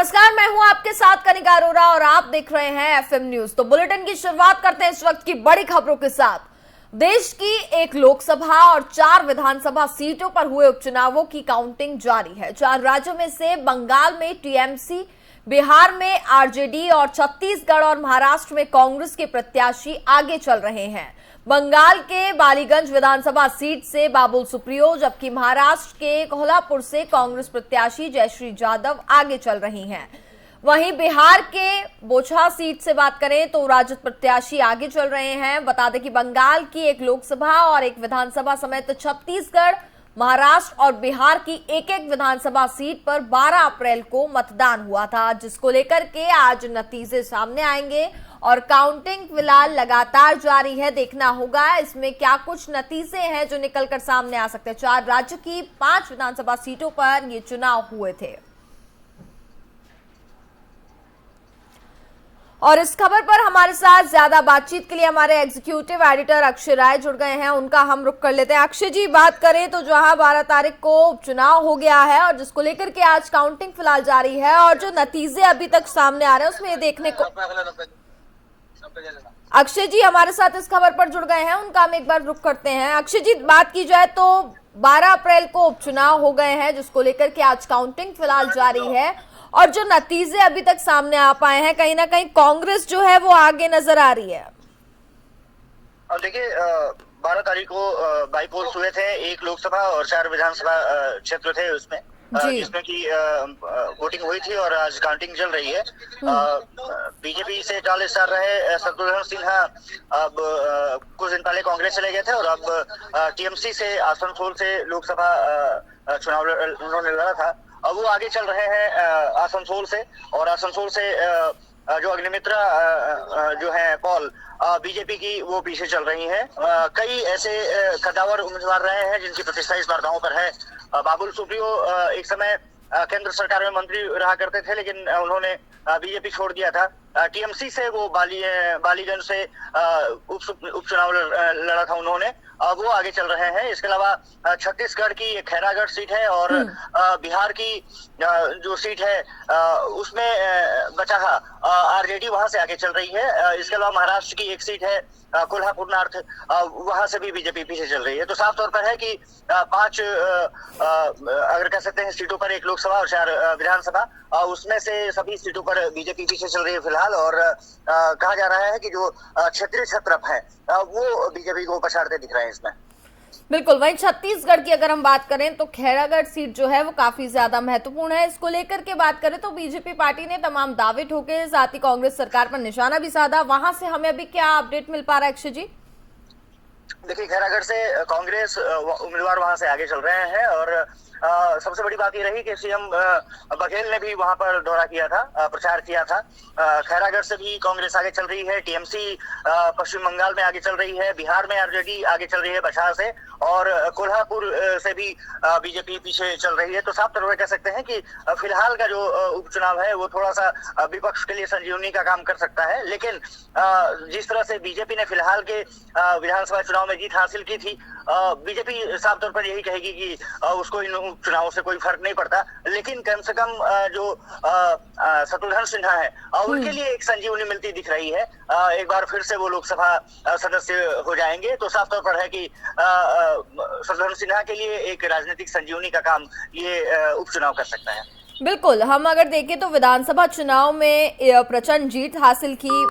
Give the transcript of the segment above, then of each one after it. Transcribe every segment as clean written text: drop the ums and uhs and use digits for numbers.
नमस्कार, मैं हूं आपके साथ कनिका अरोरा और आप देख रहे हैं एफएम न्यूज। तो बुलेटिन की शुरुआत करते हैं इस वक्त की बड़ी खबरों के साथ। देश की एक लोकसभा और 4 विधानसभा सीटों पर हुए उपचुनावों की काउंटिंग जारी है। 4 राज्यों में से बंगाल में टीएमसी, बिहार में आरजेडी और छत्तीसगढ़ और महाराष्ट्र में कांग्रेस के प्रत्याशी आगे चल रहे हैं। बंगाल के बालीगंज विधानसभा सीट से बाबुल सुप्रियो, जबकि महाराष्ट्र के कोल्हापुर से कांग्रेस प्रत्याशी जयश्री यादव आगे चल रही हैं। वहीं बिहार के बोचहा सीट से बात करें तो राजद प्रत्याशी आगे चल रहे हैं। बता दें कि बंगाल की एक लोकसभा और एक विधानसभा समेत छत्तीसगढ़, महाराष्ट्र और बिहार की एक एक विधानसभा सीट पर 12 अप्रैल को मतदान हुआ था, जिसको लेकर के आज नतीजे सामने आएंगे और काउंटिंग फिलहाल लगातार जारी है। देखना होगा इसमें क्या कुछ नतीजे हैं जो निकलकर सामने आ सकते हैं। 4 राज्य की 5 विधानसभा सीटों पर ये चुनाव हुए थे। और इस खबर पर हमारे साथ ज्यादा बातचीत के लिए हमारे एग्जीक्यूटिव एडिटर अक्षय राय जुड़ गए हैं, उनका हम रुख कर लेते हैं। अक्षय जी, बात करें तो जहां 12 तारीख को उपचुनाव हो गया है और जिसको लेकर के आज काउंटिंग फिलहाल जारी है और जो नतीजे अभी तक सामने आ रहे हैं उसमें ये देखने को। अक्षय जी हमारे साथ इस खबर पर जुड़ गए हैं, उनका हम एक बार रुख करते हैं। अक्षय जी, बात की जाए तो 12 अप्रैल को उपचुनाव हो गए हैं, जिसको लेकर के आज काउंटिंग फिलहाल जारी है और जो नतीजे अभी तक सामने आ पाए हैं, कहीं ना कहीं कांग्रेस जो है वो आगे नजर आ रही है। अब देखिए, 12 तारीख को बाईपोल्स हुए थे। एक लोकसभा और 4 विधानसभा क्षेत्र थे उसमें, जिसमें की वोटिंग हुई थी और आज काउंटिंग चल रही है। बीजेपी से 40 स्टार रहे शत्रुघ्न सिन्हा अब कुछ दिन पहले कांग्रेस चले गए थे और अब टीएमसी से आसनसोल से लोकसभा चुनाव उन्होंने लड़ा था। अब वो आगे चल रहे हैं आसनसोल से, और आसनसोल से जो अग्निमित्रा जो है पॉल बीजेपी की, वो पीछे चल रही हैं। कई ऐसे कद्दावर उम्मीदवार रहे हैं जिनकी प्रतिष्ठा इस बार दांव पर है। बाबुल सुप्रियो एक समय केंद्र सरकार में मंत्री रहा करते थे, लेकिन उन्होंने बीजेपी छोड़ दिया था। टीएमसी से वो बालीगंज से उपचुनाव लड़ा था उन्होंने, वो आगे चल रहे हैं। इसके अलावा छत्तीसगढ़ की खैरागढ़ सीट है और बिहार की जो सीट है उसमें बचाहा आरजेडी वहां से आगे चल रही है। इसके अलावा महाराष्ट्र की एक सीट है कोल्हापुर नॉर्थ, वहां से भी बीजेपी पीछे चल रही है। तो साफ तौर पर है कि 5 अगर कह सकते हैं सीटों पर, एक लोकसभा और 4 विधानसभा, उसमें से सभी सीटों पर बीजेपी पीछे चल रही है फिलहाल। और कहा जा रहा है कि जो क्षेत्रीय छत्रप है वो बीजेपी को पछाड़ते दिख रहे हैं इसमें। बिल्कुल। वहीं छत्तीसगढ़ की अगर हम बात करें तो खैरागढ़ सीट जो है वो काफी ज्यादा महत्वपूर्ण है। इसको लेकर के बात करें तो बीजेपी पार्टी ने तमाम दावे ठोके, साथ ही कांग्रेस सरकार पर निशाना भी साधा। वहां से हमें अभी क्या अपडेट मिल पा रहा है अक्षय जी? देखिए, खैरागढ़ से कांग्रेस उम्मीदवार वहां से आगे चल रहे हैं और सबसे बड़ी बात ये रही कि सीएम बघेल ने भी वहां पर दौरा किया था, प्रचार किया था। खैरागढ़ से भी कांग्रेस आगे चल रही है, टीएमसी पश्चिम बंगाल में आगे चल रही है, बिहार में आरजेडी आगे चल रही है बछार से, और कोल्हापुर से भी बीजेपी पीछे चल रही है। तो साफ तौर पर कह सकते हैं कि फिलहाल का जो उपचुनाव है वो थोड़ा सा विपक्ष के लिए संजीवनी का काम कर सकता है। लेकिन जिस तरह से बीजेपी ने फिलहाल के विधानसभा चुनाव में जीत हासिल की थी, बीजेपी साफ तौर पर यही कहेगी कि उसको इन चुनावों से कोई फर्क नहीं पड़ता। लेकिन कम से कम जो शत्रुघ्न सिन्हा है उनके लिए एक संजीवनी मिलती दिख रही है। एक बार फिर से वो लोकसभा सदस्य हो जाएंगे, तो साफ तौर पर है कि शत्रुघ्न सिन्हा के लिए एक राजनीतिक संजीवनी का काम ये उपचुनाव कर सकता है। बिल्कुल। हम अगर देखें तो विधानसभा चुनाव में प्रचंड जीत हासिल की।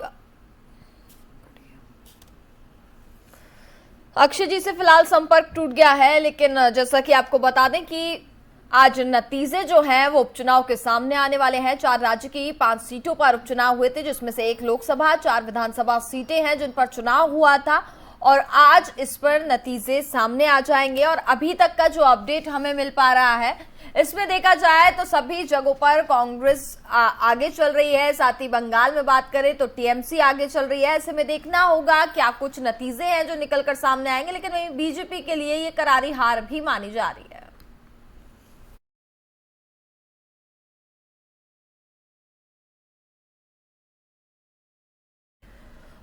अक्षय जी से फिलहाल संपर्क टूट गया है, लेकिन जैसा कि आपको बता दें कि आज नतीजे जो हैं वो उपचुनाव के सामने आने वाले हैं। 4 राज्य की 5 सीटों पर उपचुनाव हुए थे, जिसमें से एक लोकसभा, 4 विधानसभा सीटें हैं जिन पर चुनाव हुआ था और आज इस पर नतीजे सामने आ जाएंगे। और अभी तक का जो अपडेट हमें मिल पा रहा है, इसमें देखा जाए तो सभी जगहों पर कांग्रेस आगे चल रही है। साथ ही बंगाल में बात करें तो टीएमसी आगे चल रही है। ऐसे में देखना होगा क्या कुछ नतीजे हैं जो निकलकर सामने आएंगे, लेकिन वहीं बीजेपी के लिए ये करारी हार भी मानी जा रही है।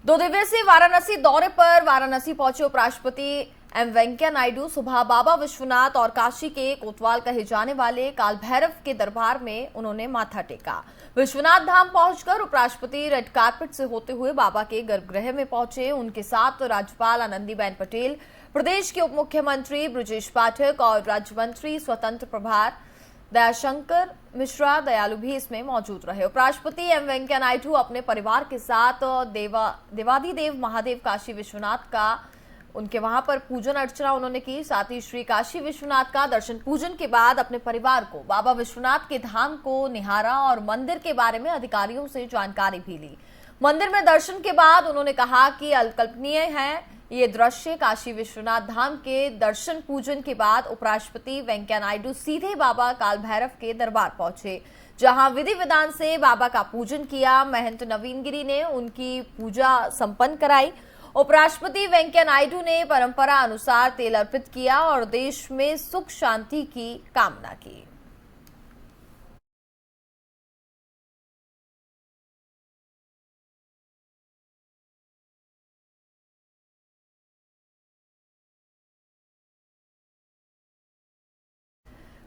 दो दिवसीय वाराणसी दौरे पर वाराणसी पहुंचे उपराष्ट्रपति एम वेंकैया नायडू सुबह बाबा विश्वनाथ और काशी के कोतवाल कहे जाने वाले काल भैरव के दरबार में उन्होंने माथा टेका। विश्वनाथ धाम पहुंचकर उपराष्ट्रपति रेड कार्पेट से होते हुए बाबा के गर्भगृह में पहुंचे। उनके साथ राज्यपाल आनंदीबेन पटेल, प्रदेश के उप मुख्यमंत्री ब्रजेश पाठक और राज्य मंत्री स्वतंत्र प्रभार दयाशंकर मिश्रा दयालु भी इसमें मौजूद रहे। उपराष्ट्रपति एम वेंकैया नायडू अपने परिवार के साथ देवाधिदेव महादेव काशी विश्वनाथ का उनके वहां पर पूजन अर्चना उन्होंने की। साथ ही श्री काशी विश्वनाथ का दर्शन पूजन के बाद अपने परिवार को बाबा विश्वनाथ के धाम को निहारा और मंदिर के बारे में अधिकारियों से जानकारी भी ली। मंदिर में दर्शन के बाद उन्होंने कहा कि अकल्पनीय है ये दृश्य। काशी विश्वनाथ धाम के दर्शन पूजन के बाद उपराष्ट्रपति वेंकैया नायडू सीधे बाबा काल भैरव के दरबार पहुंचे, जहां विधि विधान से बाबा का पूजन किया। महंत नवीन गिरी ने उनकी पूजा संपन्न कराई। उपराष्ट्रपति वेंकैया नायडू ने परंपरा अनुसार तेल अर्पित किया और देश में सुख शांति की कामना की।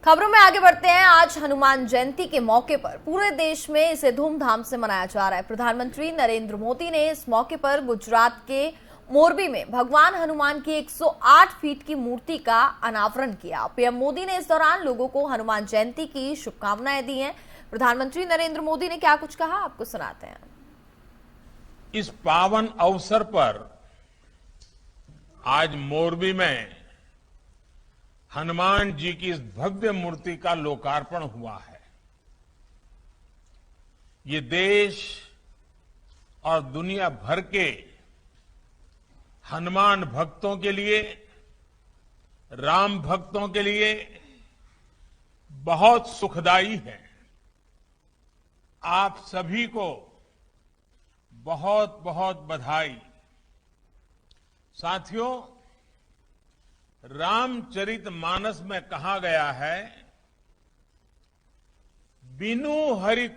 खबरों में आगे बढ़ते हैं। आज हनुमान जयंती के मौके पर पूरे देश में इसे धूमधाम से मनाया जा रहा है। प्रधानमंत्री नरेंद्र मोदी ने इस मौके पर गुजरात के मोरबी में भगवान हनुमान की 108 फीट की मूर्ति का अनावरण किया। पीएम मोदी ने इस दौरान लोगों को हनुमान जयंती की शुभकामनाएं दी हैं। प्रधानमंत्री नरेंद्र मोदी ने क्या कुछ कहा, आपको सुनाते हैं। इस पावन अवसर पर आज मोरबी में हनुमान जी की इस भव्य मूर्ति का लोकार्पण हुआ है। ये देश और दुनिया भर के हनुमान भक्तों के लिए, राम भक्तों के लिए बहुत सुखदायी है। आप सभी को बहुत बहुत बधाई। साथियों, रामचरितमानस में कहा गया है, बिनु हरि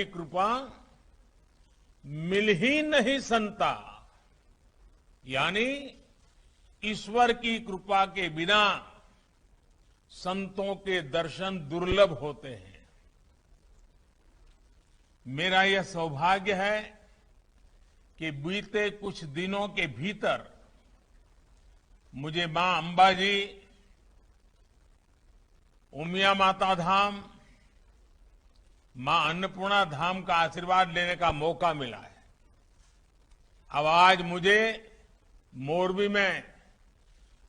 कृपा मिल ही नहीं संता। यानी ईश्वर की कृपा के बिना संतों के दर्शन दुर्लभ होते हैं। मेरा यह सौभाग्य है कि बीते कुछ दिनों के भीतर मुझे मां अंबाजी, उमिया माता धाम, मां अन्नपूर्णा धाम का आशीर्वाद लेने का मौका मिला है। अब आज मुझे मोरबी में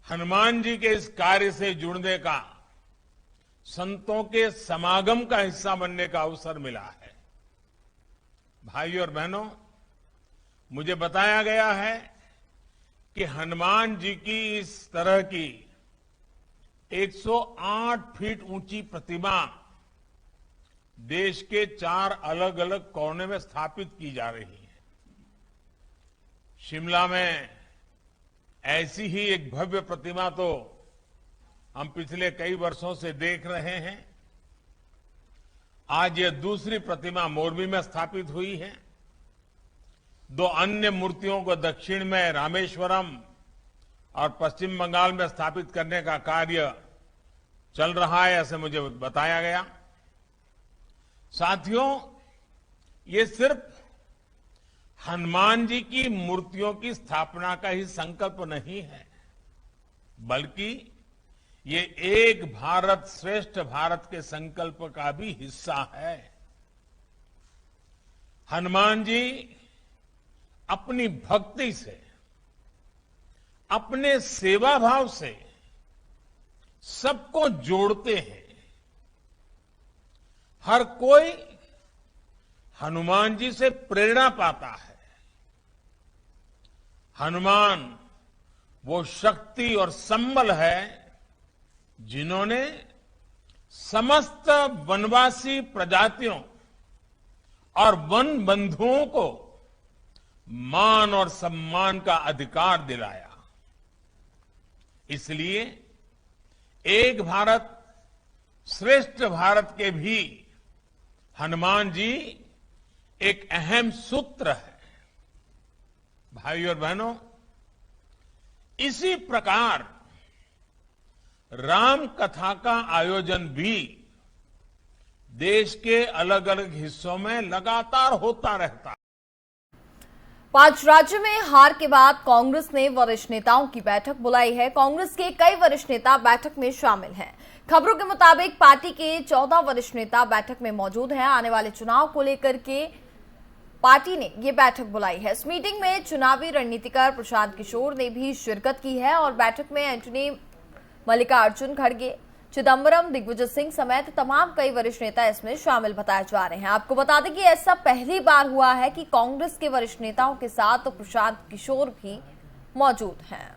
हनुमान जी के इस कार्य से जुड़ने का, संतों के समागम का हिस्सा बनने का अवसर मिला है। भाइयों और बहनों, मुझे बताया गया है कि हनुमान जी की इस तरह की 108 फीट ऊंची प्रतिमा देश के 4 अलग अलग कोने में स्थापित की जा रही है। शिमला में ऐसी ही एक भव्य प्रतिमा तो हम पिछले कई वर्षों से देख रहे हैं। आज यह दूसरी प्रतिमा मोरबी में स्थापित हुई है। 2 अन्य मूर्तियों को दक्षिण में रामेश्वरम और पश्चिम बंगाल में स्थापित करने का कार्य चल रहा है, ऐसे मुझे बताया गया। साथियों, ये सिर्फ हनुमान जी की मूर्तियों की स्थापना का ही संकल्प नहीं है, बल्कि ये एक भारत श्रेष्ठ भारत के संकल्प का भी हिस्सा है। हनुमान जी अपनी भक्ति से, अपने सेवा भाव से सबको जोड़ते हैं। हर कोई हनुमान जी से प्रेरणा पाता है। हनुमान वो शक्ति और संबल है जिन्होंने समस्त वनवासी प्रजातियों और वन बंधुओं को मान और सम्मान का अधिकार दिलाया। इसलिए एक भारत श्रेष्ठ भारत के भी हनुमान जी एक अहम सूत्र है। भाइयों और बहनों, इसी प्रकार राम कथा का आयोजन भी देश के अलग अलग हिस्सों में लगातार होता रहता है। 5 राज्यों में हार के बाद कांग्रेस ने वरिष्ठ नेताओं की बैठक बुलाई है। कांग्रेस के कई वरिष्ठ नेता बैठक में शामिल हैं। खबरों के मुताबिक पार्टी के 14 वरिष्ठ नेता बैठक में मौजूद हैं। आने वाले चुनाव को लेकर के पार्टी ने ये बैठक बुलाई है। इस मीटिंग में चुनावी रणनीतिकार प्रशांत किशोर ने भी शिरकत की है और बैठक में एंटनी मल्लिकार्जुन खड़गे, चिदम्बरम, दिग्विजय सिंह समेत तमाम कई वरिष्ठ नेता इसमें शामिल बताए जा रहे हैं। आपको बता दें कि ऐसा पहली बार हुआ है कि कांग्रेस के वरिष्ठ नेताओं के साथ तो प्रशांत किशोर भी मौजूद हैं।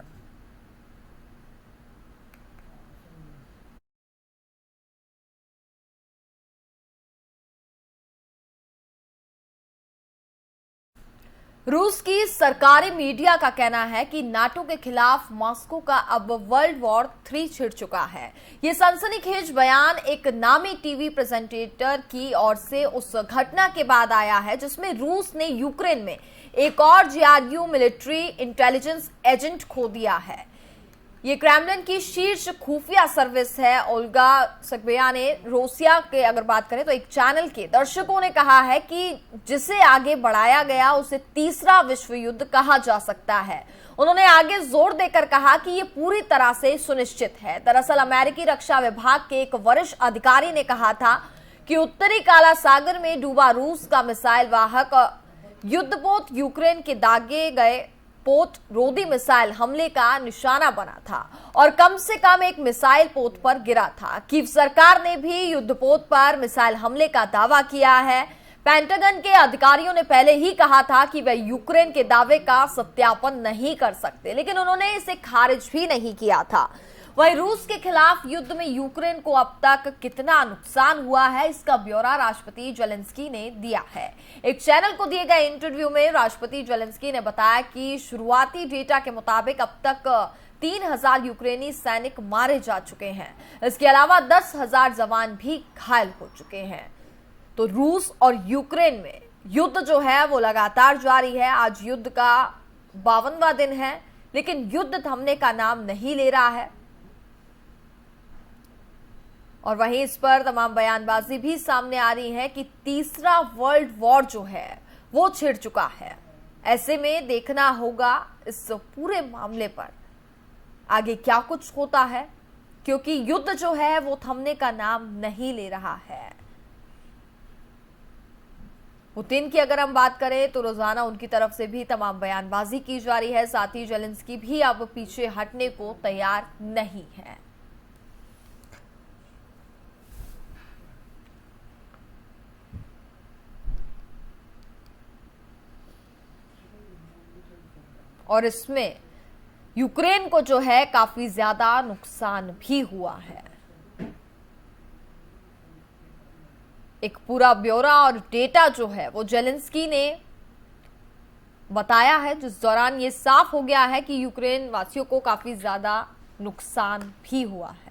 रूस की सरकारी मीडिया का कहना है कि नाटो के खिलाफ मॉस्को का अब वर्ल्ड वॉर 3 छिड़ चुका है। ये सनसनीखेज बयान एक नामी टीवी प्रेजेंटेटर की ओर से उस घटना के बाद आया है जिसमें रूस ने यूक्रेन में एक और GRU मिलिट्री इंटेलिजेंस एजेंट खो दिया है। ये क्रेमलिन की शीर्ष खुफिया सर्विस है। ओल्गा सगबेया ने रोसिया के अगर बात करें तो एक चैनल के दर्शकों ने कहा है कि जिसे आगे बढ़ाया गया उसे तीसरा विश्व युद्ध कहा जा सकता है। उन्होंने आगे जोर देकर कहा कि ये पूरी तरह से सुनिश्चित है। दरअसल अमेरिकी रक्षा विभाग के एक वरिष्ठ अधिकारी ने कहा था कि उत्तरी काला सागर में डूबा रूस का मिसाइल वाहक युद्धपोत यूक्रेन के दागे गए पोत रोधी मिसाइल हमले का निशाना बना था और कम से कम एक मिसाइल पोत पर गिरा था। कीव सरकार ने भी युद्धपोत पर मिसाइल हमले का दावा किया है। पेंटागन के अधिकारियों ने पहले ही कहा था कि वे यूक्रेन के दावे का सत्यापन नहीं कर सकते, लेकिन उन्होंने इसे खारिज भी नहीं किया था। वहीं रूस के खिलाफ युद्ध में यूक्रेन को अब तक कितना नुकसान हुआ है, इसका ब्यौरा राष्ट्रपति जेलेंस्की ने दिया है। एक चैनल को दिए गए इंटरव्यू में राष्ट्रपति जेलेंस्की ने बताया कि शुरुआती डेटा के मुताबिक अब तक 3000 यूक्रेनी सैनिक मारे जा चुके हैं। इसके अलावा 10,000 जवान भी घायल हो चुके हैं। तो रूस और यूक्रेन में युद्ध जो है वो लगातार जारी है। आज युद्ध का 52वां दिन है, लेकिन युद्ध थमने का नाम नहीं ले रहा है और वहीं इस पर तमाम बयानबाजी भी सामने आ रही है कि तीसरा वर्ल्ड वॉर जो है वो छिड़ चुका है। ऐसे में देखना होगा इस पूरे मामले पर आगे क्या कुछ होता है, क्योंकि युद्ध जो है वो थमने का नाम नहीं ले रहा है। पुतिन की अगर हम बात करें तो रोजाना उनकी तरफ से भी तमाम बयानबाजी की जा रही है। साथ ही जेलेंस्की भी अब पीछे हटने को तैयार नहीं है। और इसमें यूक्रेन को जो है काफी ज्यादा नुकसान भी हुआ है। एक पूरा ब्यौरा और डेटा जो है वो जेलेंस्की ने बताया है, जिस दौरान ये साफ हो गया है कि यूक्रेन वासियों को काफी ज्यादा नुकसान भी हुआ है।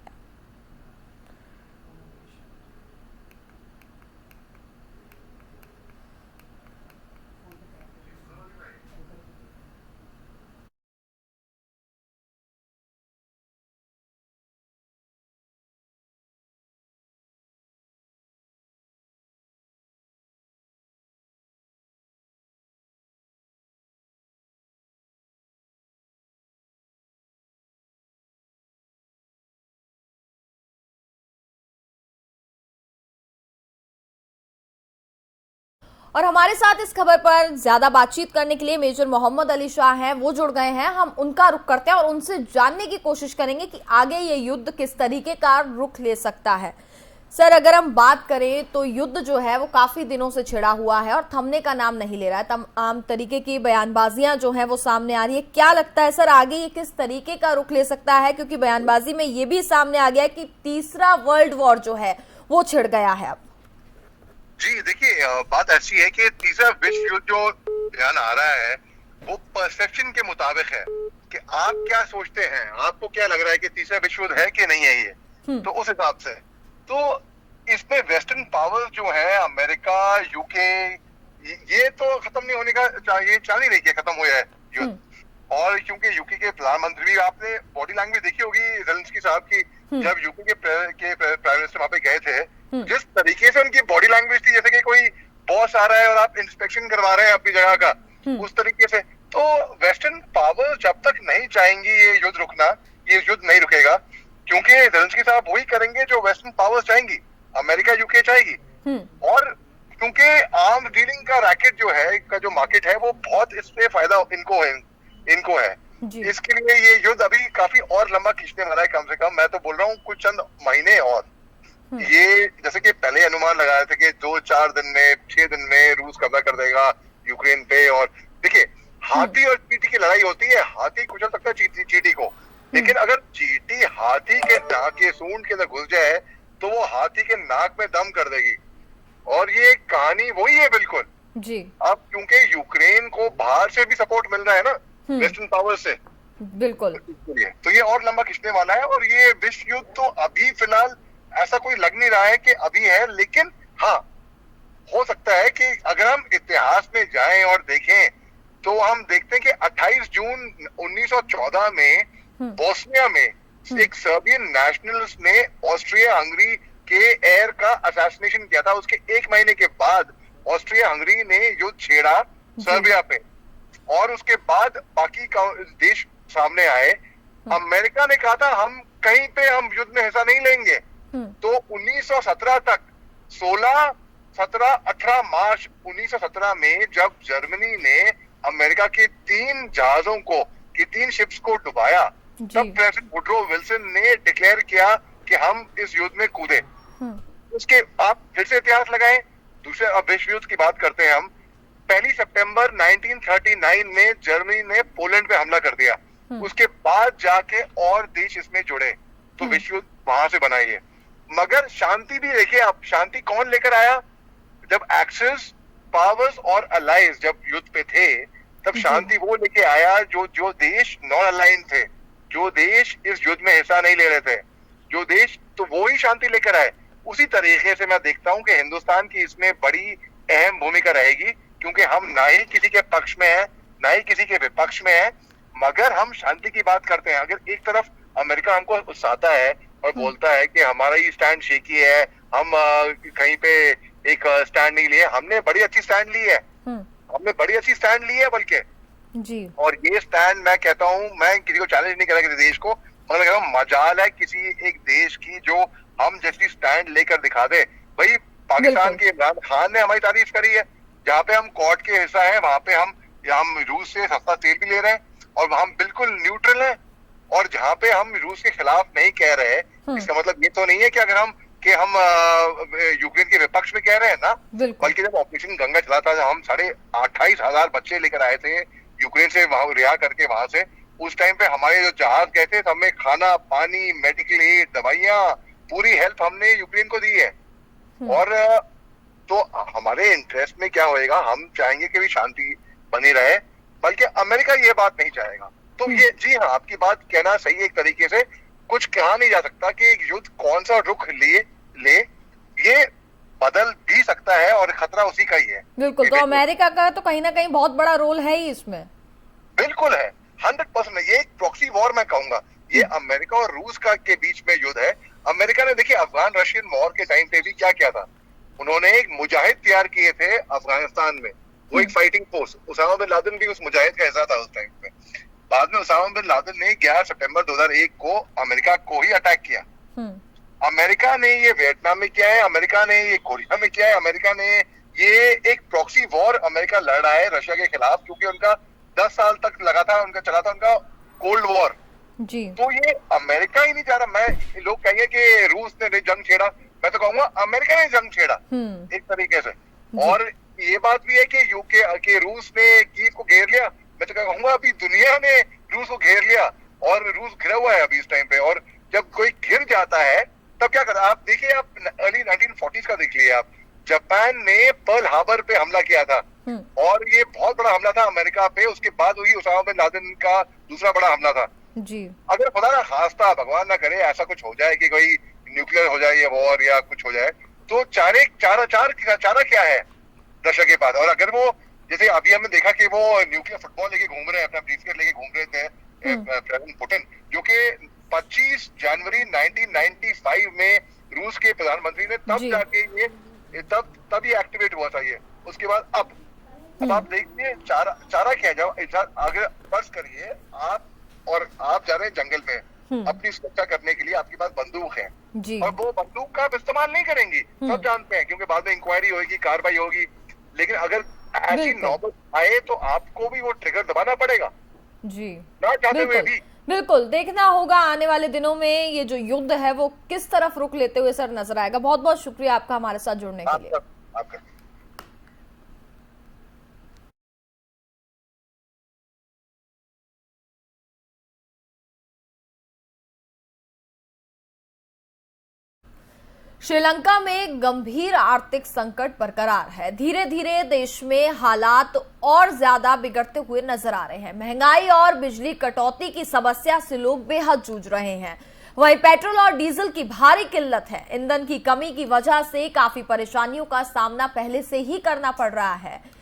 और हमारे साथ इस खबर पर ज्यादा बातचीत करने के लिए मेजर मोहम्मद अली शाह हैं, वो जुड़ गए हैं। हम उनका रुख करते हैं और उनसे जानने की कोशिश करेंगे कि आगे ये युद्ध किस तरीके का रुख ले सकता है। सर, अगर हम बात करें तो युद्ध जो है वो काफी दिनों से छिड़ा हुआ है और थमने का नाम नहीं ले रहा है। तमाम तरीके की बयानबाजियां जो हैं वो सामने आ रही है। क्या लगता है सर, आगे ये किस तरीके का रुख ले सकता है, क्योंकि बयानबाजी में ये भी सामने आ गया है कि तीसरा वर्ल्ड वॉर जो है वो छिड़ गया है अब। जी देखिए, बात ऐसी है कि तीसरा विश्व युद्ध जो बयान आ रहा है वो परसेप्शन के मुताबिक है कि आप क्या सोचते हैं, आपको क्या लग रहा है कि तीसरा विश्व युद्ध है कि नहीं है ये। तो उस हिसाब से तो इसमें वेस्टर्न पावर्स जो है, अमेरिका, यूके, ये तो खत्म नहीं होने का, ये चाल ही रही है खत्म हो जाए। युद्ध। और क्योंकि यूके के प्रधानमंत्री भी, आपने बॉडी लैंग्वेज देखी होगी ज़ेलेंस्की साहब की, जब यूके के प्राइम मिनिस्टर वहां पे गए थे, जिस तरीके से उनकी बॉडी लैंग्वेज थी, जैसे कि कोई बॉस आ रहा है और आप इंस्पेक्शन करवा रहे हैं अपनी जगह का, उस तरीके से। तो वेस्टर्न पावर जब तक नहीं चाहेंगी ये युद्ध रुकना, ये युद्ध नहीं रुकेगा, क्योंकि ज़ेलेंस्की साहब वही करेंगे जो वेस्टर्न पावर्स चाहेंगी, अमेरिका यूके चाहेगी। और क्योंकि आर्म डीलिंग का रैकेट जो है, का जो मार्केट है, वो बहुत इससे फायदा इनको है। इसके लिए ये युद्ध अभी काफी और लंबा खींचने वाला है, कम से कम मैं तो बोल रहा हूँ कुछ चंद महीने और। ये जैसे कि पहले अनुमान लगाए थे कि 2-4 दिन में, 6 दिन में रूस कब्जा कर देगा यूक्रेन पे। और देखिए, हाथी और चींटी की लड़ाई होती है, हाथी कुचल सकता है चींटी को, लेकिन अगर चींटी हाथी के नाक के सूंड के अंदर घुस जाए तो वो हाथी के नाक में दम कर देगी। और ये कहानी वही है बिल्कुल जी। अब क्योंकि यूक्रेन को बाहर से भी सपोर्ट मिल रहा है ना, वेस्टर्न पावर से, बिल्कुल, तो ये और लंबा खींचने वाला है। और ये विश्व युद्ध तो अभी फिलहाल ऐसा कोई लग नहीं रहा है कि अभी है, लेकिन हाँ, हो सकता है कि अगर हम इतिहास में जाएं और देखें तो हम देखते हैं कि 28 जून 1914 में बोस्निया में एक सर्बियन नेशनलिस्ट ने ऑस्ट्रिया हंगरी के एयर का असैसिनेशन किया था। उसके 1 महीने के बाद ऑस्ट्रिया हंगरी ने युद्ध छेड़ा सर्बिया पे, और उसके बाद बाकी देश सामने आए। अमेरिका ने कहा था हम कहीं पे हम युद्ध में हिस्सा नहीं लेंगे। तो 1917 तक 16, 17, 18 मार्च 1917 में जब जर्मनी ने अमेरिका के 3 जहाजों को, की 3 शिप्स को डुबाया, तब प्रेसिडेंट वुडरो विल्सन ने डिक्लेयर किया कि हम इस युद्ध में कूदे। उसके आप फिर से इतिहास लगाएं, दूसरे अब विश्व युद्ध की बात करते हैं हम। 1 सितंबर 1939 में जर्मनी ने पोलैंड पे हमला कर दिया। उसके बाद जाके और देश इसमें जुड़े, तो विश्व युद्ध वहां से बना है। मगर शांति भी देखिए आप, शांति कौन लेकर आया? जब एक्सेस पावर्स और अलाइज जब युद्ध पे थे, तब शांति वो लेके आया जो देश नॉन अलाइन थे, जो देश इस युद्ध में हिस्सा नहीं ले रहे थे, जो देश, तो वो ही शांति लेकर आए। उसी तरीके से मैं देखता हूं कि हिंदुस्तान की इसमें बड़ी अहम भूमिका रहेगी, क्योंकि हम ना ही किसी के पक्ष में हैं, ना ही किसी के विपक्ष में हैं, मगर हम शांति की बात करते हैं। अगर एक तरफ अमेरिका हमको उकसाता है और बोलता है कि हमारा ही स्टैंड शेकी है, हम कहीं पे एक स्टैंड नहीं लिए, हमने बड़ी अच्छी स्टैंड ली है, हमने बड़ी अच्छी स्टैंड ली है बल्कि जी। और ये स्टैंड मैं कहता हूँ, मैं किसी को चैलेंज नहीं कर रहा किसी देश को, मगर कहता हूँ मजाल है किसी एक देश की जो हम जैसी स्टैंड लेकर दिखा दे। भाई पाकिस्तान के इमरान खान ने हमारी तारीफ करी है, जहाँ पे हम क्वाड के हिस्सा है, वहां पे हम रूस से सस्ता तेल भी ले रहे हैं और हम बिल्कुल न्यूट्रल हैं। और जहाँ पे हम रूस के खिलाफ नहीं कह रहे, इसका मतलब ये तो नहीं है कि अगर हम यूक्रेन के विपक्ष में कह रहे हैं ना, बल्कि जब ऑपरेशन गंगा चला था, हम 28,500 बच्चे लेकर आए थे यूक्रेन से, वहां रिहा करके वहां से, उस टाइम पे हमारे जो जहाज गए थे, हमें खाना, पानी, मेडिकल एड, दवाइयाँ, पूरी हेल्प हमने यूक्रेन को दी है। और तो हमारे इंटरेस्ट में क्या होएगा, हम चाहेंगे कि भी शांति बनी रहे, बल्कि अमेरिका ये बात नहीं चाहेगा। तो ये, जी हाँ, आपकी बात कहना सही है, एक तरीके से कुछ कहा नहीं जा सकता कि एक युद्ध कौन सा रुख ले, ये बदल भी सकता है और खतरा उसी का ही है। बिल्कुल, तो अमेरिका का तो कहीं ना कहीं बहुत बड़ा रोल है ही इसमें। बिल्कुल है, 100%। ये एक प्रॉक्सी वॉर मैं कहूंगा, ये अमेरिका और रूस का के बीच में युद्ध है। अमेरिका ने देखिए अफगान रशियन वॉर के टाइम पे भी क्या किया था, उन्होंने एक मुजाहिद तैयार किए थे अफगानिस्तान में, वो एक fighting force, Osama bin Laden भी उस मुजाहिद का हिस्सा था उस टाइम पे। बाद में उसामा बिन लादेन ने 11 सितंबर 2001 को अमेरिका को ही अटैक किया। अमेरिका ने ये वियतनाम में किया है, अमेरिका ने ये कोरिया में किया है, अमेरिका ने ये एक प्रॉक्सी वॉर अमेरिका लड़ रहा है रशिया के खिलाफ, क्योंकि उनका 10 साल तक लगा था, उनका चला था उनका कोल्ड वॉर जी। तो ये अमेरिका ही नहीं चाह रहा। मैं, लोग कहेंगे कि रूस ने जंग छेड़ा, मैं तो कहूंगा अमेरिका ने जंग छेड़ा एक तरीके से। और ये बात भी है कि यूके के रूस ने कीव को घेर लिया, मैं तो कहूंगा अभी दुनिया ने रूस को घेर लिया और रूस घिरा हुआ है अभी इस टाइम पे। और जब कोई घिर जाता है तब क्या कर, आप देखिए, आप अर्ली 1940s का देख लीजिए आप, जापान ने पर्ल हार्बर पे हमला किया था और ये बहुत बड़ा हमला था अमेरिका पे। उसके बाद वही उसामा बिन लादेन का दूसरा बड़ा हमला था जी। अगर खुदा ना खास्ता, भगवान ना करे, ऐसा कुछ हो जाए कि कोई न्यूक्लियर हो जाए या वॉर या कुछ हो जाए, तो चारा क्या है रशिया के पास। और अगर वो जैसे अभी हमने देखा कि वो न्यूक्लियर फुटबॉल लेके घूम रहे हैं, अपना ब्रीफकेस लेके घूम रहे थे प्रेसिडेंट पुतिन, जो कि 25 जनवरी 1995 में रूस के प्रधानमंत्री ने तब जाके ये तब ये एक्टिवेट हुआ था ये। उसके बाद अब आप देखिए चारा क्या जाओ, अगर फर्ज करिए आप जा रहे हैं जंगल में अपनी सुरक्षा करने के लिए, आपके पास बंदूक है और वो बंदूक का आप इस्तेमाल नहीं करेंगे, सब जानते हैं, क्योंकि बाद में इंक्वायरी होगी, कार्रवाई होगी। लेकिन अगर ऐसी नौबत आए तो आपको भी वो ट्रिगर दबाना पड़ेगा जी, ना चाहते हुए भी। बिल्कुल देखना होगा आने वाले दिनों में ये जो युद्ध है वो किस तरफ रुख लेते हुए सर नजर आएगा। बहुत बहुत शुक्रिया आपका हमारे साथ जुड़ने के लिए। आपका श्रीलंका में गंभीर आर्थिक संकट बरकरार है। धीरे धीरे देश में हालात और ज्यादा बिगड़ते हुए नजर आ रहे हैं। महंगाई और बिजली कटौती की समस्या से लोग बेहद जूझ रहे हैं। वहीं पेट्रोल और डीजल की भारी किल्लत है। ईंधन की कमी की वजह से काफी परेशानियों का सामना पहले से ही करना पड़ रहा है।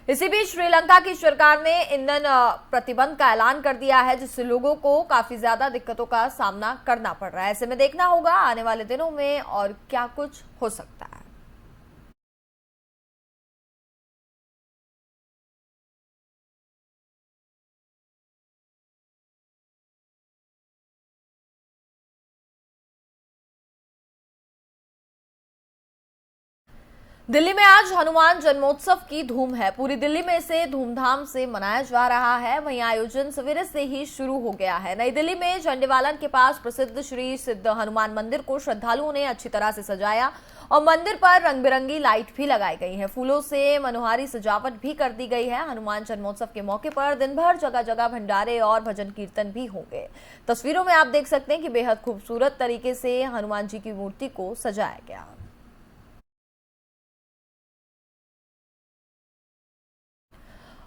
इसी बीच श्रीलंका की सरकार ने ईंधन प्रतिबंध का ऐलान कर दिया है, जिससे लोगों को काफी ज्यादा दिक्कतों का सामना करना पड़ रहा है। ऐसे में देखना होगा आने वाले दिनों में और क्या कुछ हो सकता है। दिल्ली में आज हनुमान जन्मोत्सव की धूम है। पूरी दिल्ली में इसे धूमधाम से मनाया जा रहा है। वहीं आयोजन सवेरे से ही शुरू हो गया है। नई दिल्ली में झंडेवालन के पास प्रसिद्ध श्री सिद्ध हनुमान मंदिर को श्रद्धालुओं ने अच्छी तरह से सजाया और मंदिर पर रंग बिरंगी लाइट भी लगाई गई है। फूलों से मनोहारी सजावट भी कर दी गई है। हनुमान जन्मोत्सव के मौके पर दिन भर जगह जगह भंडारे और भजन कीर्तन भी होंगे। तस्वीरों में आप देख सकते हैं कि बेहद खूबसूरत तरीके से हनुमान जी की मूर्ति को सजाया गया।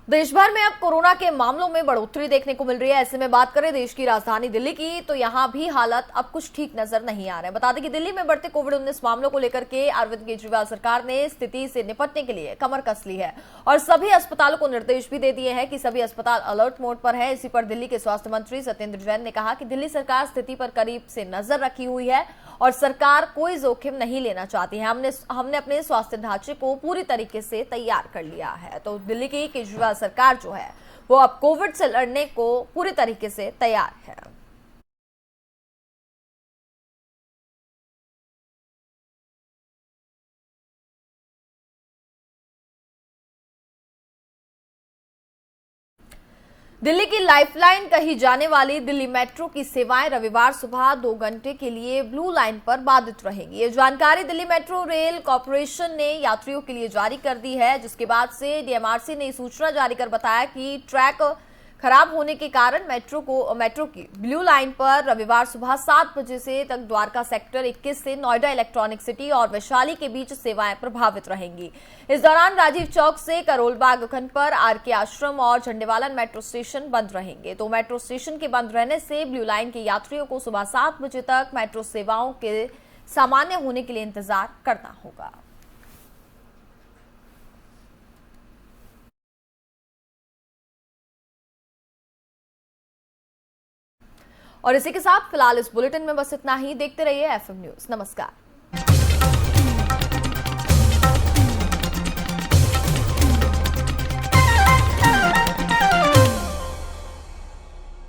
देश भर में अब कोरोना के मामलों में बढ़ोतरी देखने को मिल रही है। ऐसे में बात करें देश की राजधानी दिल्ली की, तो यहां भी हालात अब कुछ ठीक नजर नहीं आ रहे हैं। बता दें कि दिल्ली में बढ़ते कोविड-19 मामलों को लेकर के अरविंद केजरीवाल सरकार ने स्थिति से निपटने के लिए कमर कस ली है और सभी अस्पतालों को निर्देश भी दे दिए हैं कि सभी अस्पताल अलर्ट मोड पर है। इसी पर दिल्ली के स्वास्थ्य मंत्री सत्येंद्र जैन ने कहा कि दिल्ली सरकार स्थिति पर करीब से नजर रखी हुई है और सरकार कोई जोखिम नहीं लेना चाहती है। हमने अपने स्वास्थ्य ढांचे को पूरी तरीके से तैयार कर लिया है। तो दिल्ली की केजरीवाल सरकार जो है वो अब कोविड से लड़ने को पूरी तरीके से तैयार है। दिल्ली की लाइफलाइन कही जाने वाली दिल्ली मेट्रो की सेवाएं रविवार सुबह 2 घंटे के लिए ब्लू लाइन पर बाधित रहेंगी। ये जानकारी दिल्ली मेट्रो रेल कॉर्पोरेशन ने यात्रियों के लिए जारी कर दी है, जिसके बाद से डीएमआरसी ने सूचना जारी कर बताया कि ट्रैक खराब होने के कारण मेट्रो की ब्लू लाइन पर रविवार सुबह 7 बजे से तक द्वारका सेक्टर 21 से नोएडा इलेक्ट्रॉनिक सिटी और वैशाली के बीच सेवाएं प्रभावित रहेंगी। इस दौरान राजीव चौक से करोलबाग खंड पर आरके आश्रम और झंडेवालन मेट्रो स्टेशन बंद रहेंगे। तो मेट्रो स्टेशन के बंद रहने से ब्लू लाइन के यात्रियों को सुबह 7 बजे तक मेट्रो सेवाओं के सामान्य होने के लिए इंतजार करना होगा। और इसी के साथ फिलहाल इस बुलेटिन में बस इतना ही। देखते रहिए एफएम न्यूज। नमस्कार।